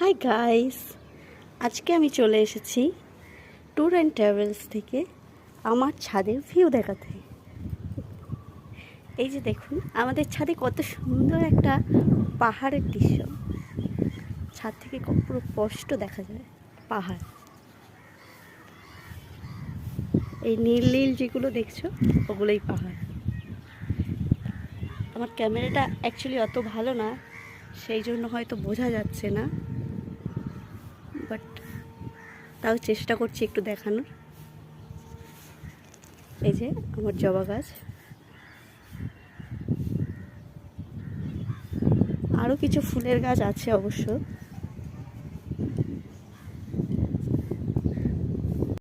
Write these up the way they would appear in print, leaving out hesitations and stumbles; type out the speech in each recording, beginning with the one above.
Hi guys, আজকে আমি চলে এসেছি ট্যুর অ্যান্ড ট্রাভেলস থেকে আমার ছাদের ভিউ দেখাতে। এই যে দেখুন, আমাদের ছাদে কত সুন্দর একটা পাহাড়ের দৃশ্য। ছাদ থেকে পুরো স্পষ্ট দেখা যায় পাহাড়। এই নীল নীল যেগুলো দেখছো ওগুলোই পাহাড়। আমার ক্যামেরাটা অ্যাকচুয়ালি অত ভালো না, সেই জন্য হয়তো বোঝা যাচ্ছে না, বাট তাও চেষ্টা করছি একটু দেখানোর। এই যে আমার জবা গাছ, আরও কিছু ফুলের গাছ আছে অবশ্য।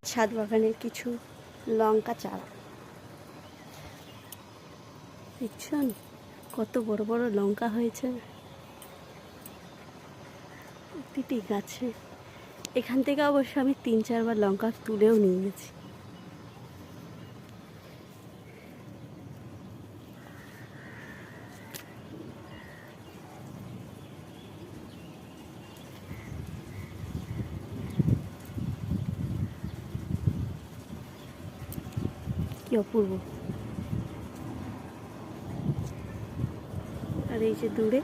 ছাদ বাগানের কিছু লঙ্কা চারা দেখছেন, কত বড় বড় লঙ্কা হয়েছে প্রতিটি গাছে। এখান থেকে অবশ্য আমি 3-4 বার লঙ্কা তুলেও নিয়ে গেছি। কি অপূর্ব। আর এই যে দূরে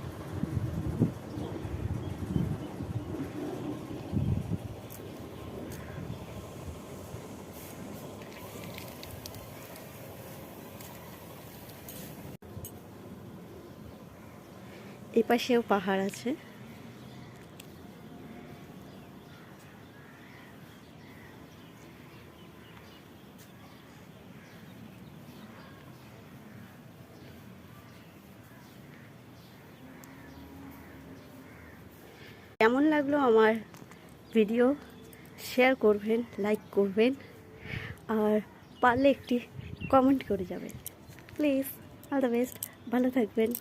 এই পাশেও পাহাড় আছে। কেমন লাগলো আমার ভিডিও শেয়ার করবেন, লাইক করবেন, আর পারলে একটি কমেন্ট করে যাবেন প্লিজ। অল দ্য বেস্ট, ভালো থাকবেন।